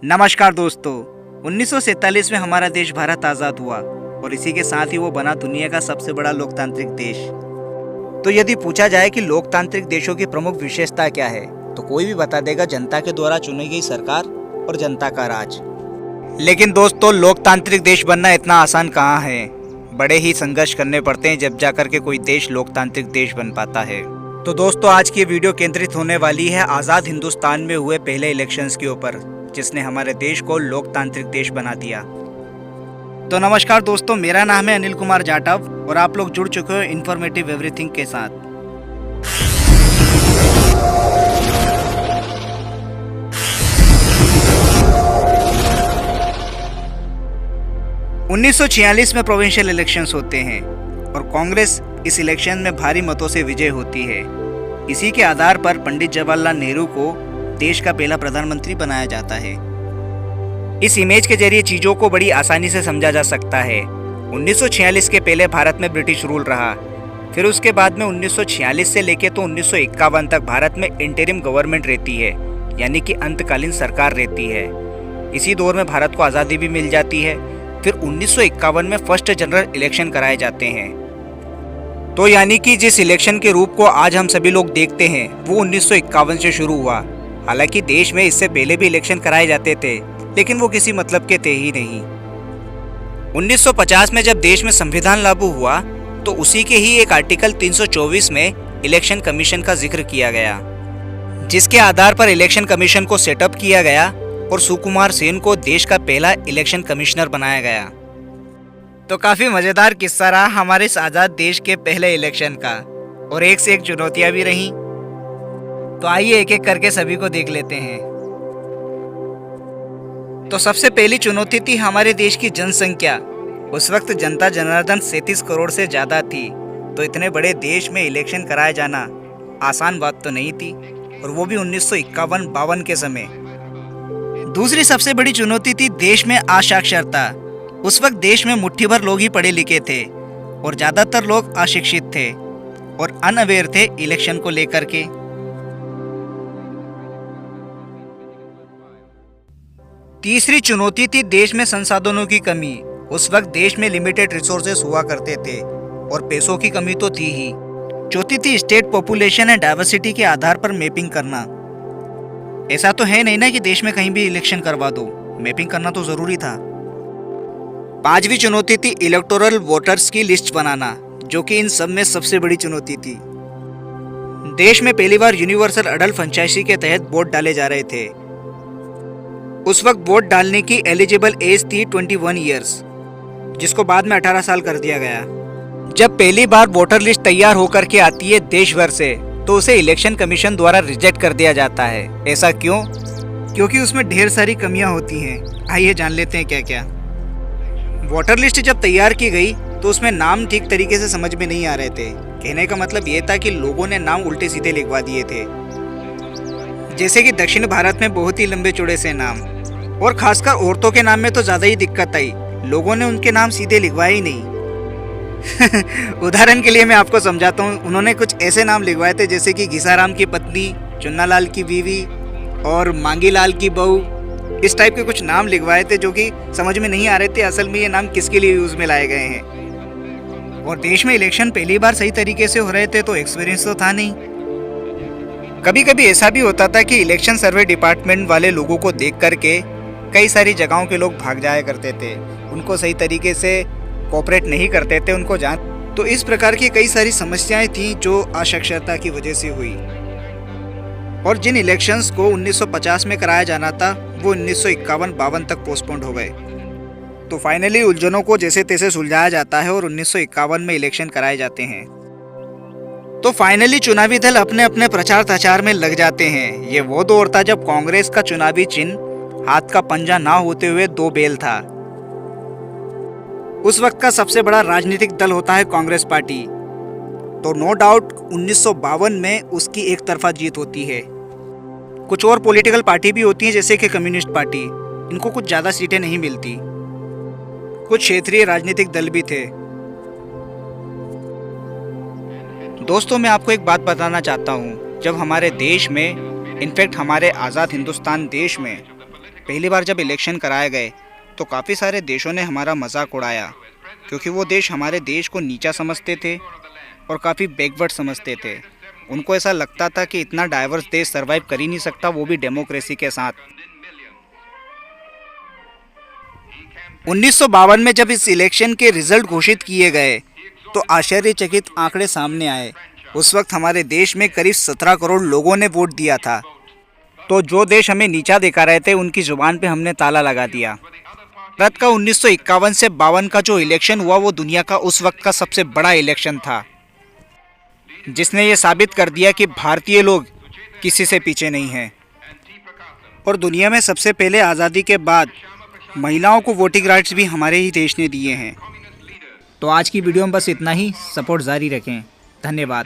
नमस्कार दोस्तों। 1947 में हमारा देश भारत आज़ाद हुआ और इसी के साथ ही वो बना दुनिया का सबसे बड़ा लोकतांत्रिक देश। तो यदि पूछा जाए कि लोकतांत्रिक देशों की प्रमुख विशेषता क्या है, तो कोई भी बता देगा जनता के द्वारा चुनी गई सरकार और जनता का राज। लेकिन दोस्तों, लोकतांत्रिक देश बनना इतना आसान कहाँ है। बड़े ही संघर्ष करने पड़ते हैं जब जाकर के कोई देश लोकतांत्रिक देश बन पाता है। तो दोस्तों, आज की वीडियो केंद्रित होने वाली है आज़ाद हिंदुस्तान में हुए पहले इलेक्शंस के ऊपर, जिसने हमारे देश को लोकतांत्रिक देश बना दिया। तो नमस्कार दोस्तों, मेरा नाम है अनिल कुमार जाटव और आप लोग जुड़ चुके हो इन्फॉर्मेटिव एवरीथिंग के साथ। उन्नीस में प्रोविंशियल इलेक्शंस होते हैं और कांग्रेस इस इलेक्शन में भारी मतों से विजय होती है। इसी के आधार पर पंडित जवाहरलाल नेहरू को देश का पहला प्रधानमंत्री बनाया जाता है। इस इमेज के जरिए चीज़ों को बड़ी आसानी से समझा जा सकता है। 1946 के पहले भारत में ब्रिटिश रूल रहा, फिर उसके बाद में 1946 से लेके तो 1951 तक भारत में इंटरिम गवर्नमेंट रहती है, यानी कि अंतकालीन सरकार रहती है। इसी दौर में भारत को आज़ादी भी मिल जाती है। फिर 1951 में फर्स्ट जनरल इलेक्शन कराए जाते हैं। तो यानी कि जिस इलेक्शन के रूप को आज हम सभी लोग देखते हैं वो 1951 से शुरू हुआ। हालांकि देश में इससे पहले भी इलेक्शन कराए जाते थे, लेकिन वो किसी मतलब के थे ही नहीं। 1950 में जब देश में संविधान लागू हुआ तो उसी के ही एक आर्टिकल 324 में इलेक्शन कमीशन का जिक्र किया गया, जिसके आधार पर इलेक्शन कमीशन को सेटअप किया गया और सुकुमार सेन को देश का पहला इलेक्शन कमिश्नर बनाया गया। तो काफी मजेदार किस्सा रहा हमारे इस आजाद देश के पहले इलेक्शन का, और एक से एक चुनौतियां भी रहीं। तो आइए एक एक करके सभी को देख लेते हैं। तो सबसे पहली चुनौती थी हमारे देश की जनसंख्या। उस वक्त जनता जनार्दन 37 करोड़ से ज्यादा थी, तो इतने बड़े देश में इलेक्शन कराया जाना आसान बात तो नहीं थी, और वो भी 1951-52 के समय। दूसरी सबसे बड़ी चुनौती थी देश में असाक्षरता। उस वक्त देश में मुट्ठी भर लोग ही पढ़े लिखे थे और ज्यादातर लोग अशिक्षित थे और अनअवेयर थे इलेक्शन को लेकर के। तीसरी चुनौती थी देश में संसाधनों की कमी। उस वक्त देश में लिमिटेड रिसोर्सेस हुआ करते थे और पैसों की कमी तो थी ही। चौथी थी स्टेट पॉपुलेशन एंड डाइवर्सिटी के आधार पर मैपिंग करना। ऐसा तो है नहीं ना कि देश में कहीं भी इलेक्शन करवा दो, मैपिंग करना तो जरूरी था। पांचवी चुनौती थी इलेक्टोरल वोटर्स की लिस्ट बनाना, जो कि इन सब में सबसे बड़ी चुनौती थी। देश में पहली बार यूनिवर्सल अडल्ट फ्रेंचाइजी के तहत वोट डाले जा रहे थे। उस वक्त वोट डालने की एलिजिबल एज थी 21 ईयर्स, जिसको बाद में 18 साल कर दिया गया। जब पहली बार वोटर लिस्ट तैयार होकर के आती है देश भर से, तो उसे इलेक्शन कमीशन द्वारा रिजेक्ट कर दिया जाता है। ऐसा क्यों? क्योंकि उसमें ढेर सारी कमियां होती हैं। आइए जान लेते हैं क्या क्या। वोटर लिस्ट जब तैयार की गई तो उसमें नाम ठीक तरीके से समझ में नहीं आ रहे थे। कहने का मतलब ये था कि लोगों ने नाम उल्टे सीधे लिखवा दिए थे, जैसे कि दक्षिण भारत में बहुत ही लंबे चौड़े से नाम, और खासकर औरतों के नाम में तो ज्यादा ही दिक्कत आई। लोगों ने उनके नाम सीधे लिखवाए ही नहीं। उदाहरण के लिए मैं आपको समझाता हूँ। उन्होंने कुछ ऐसे नाम लिखवाए थे जैसे कि घिसाराम की पत्नी, चुन्नालाल की बीवी और मांगीलाल की बहू। इस टाइप के कुछ नाम लिखवाए थे जो कि समझ में नहीं आ रहे थे असल में ये नाम किसके लिए यूज में लाए गए हैं। और देश में इलेक्शन पहली बार सही तरीके से हो रहे थे तो एक्सपीरियंस तो था नहीं। कभी कभी ऐसा भी होता था कि इलेक्शन सर्वे डिपार्टमेंट वाले लोगों को देख करके कई सारी जगहों के लोग भाग जाया करते थे, उनको सही तरीके से कोऑपरेट नहीं करते थे उनको जान। तो इस प्रकार की कई सारी समस्याएं थी जो असाक्षरता की वजह से हुई। और जिन इलेक्शंस को 1950 में कराया जाना था वो 1951-52 तक पोस्टपोन्ड हो गए। तो फाइनली उलझनों को जैसे तैसे सुलझाया जाता है और 1951 में इलेक्शन कराए जाते हैं। तो फाइनली चुनावी दल अपने अपने प्रचार प्रचार में लग जाते हैं। ये वो दौर था जब कांग्रेस का चुनावी चिन्ह हाथ का पंजा ना होते हुए 2 बैल था। उस वक्त का सबसे बड़ा राजनीतिक दल होता है कांग्रेस पार्टी। तो नो डाउट 1952 में उसकी एक तरफा जीत होती है। कुछ और पॉलिटिकल पार्टी भी होती हैं जैसे कि कम्युनिस्ट पार्टी, इनको कुछ ज़्यादा सीटें नहीं मिलती। कुछ क्षेत्रीय राजनीतिक दल भी थे। दोस्तों, मैं आपको एक बात बताना चाहता हूँ। जब हमारे देश में, इनफैक्ट हमारे आज़ाद हिंदुस्तान देश में पहली बार जब इलेक्शन कराए गए तो काफ़ी सारे देशों ने हमारा मजाक उड़ाया, क्योंकि वो देश हमारे देश को नीचा समझते थे और काफ़ी बैकवर्ड समझते थे। उनको ऐसा लगता था कि इतना डाइवर्स देश सर्वाइव कर ही नहीं सकता, वो भी डेमोक्रेसी के साथ। 1952 में जब इस इलेक्शन के रिजल्ट घोषित किए गए तो आश्चर्यचकित आंकड़े सामने आए। उस वक्त हमारे देश में करीब 17 करोड़ लोगों ने वोट दिया था। तो जो देश हमें नीचा दिखा रहे थे उनकी जुबान पे हमने ताला लगा दिया। भारत का 1951 से 52 का जो इलेक्शन हुआ वो दुनिया का उस वक्त का सबसे बड़ा इलेक्शन था, जिसने ये साबित कर दिया कि भारतीय लोग किसी से पीछे नहीं हैं। और दुनिया में सबसे पहले आज़ादी के बाद महिलाओं को वोटिंग राइट्स भी हमारे ही देश ने दिए हैं। तो आज की वीडियो में बस इतना ही। सपोर्ट जारी रखें। धन्यवाद।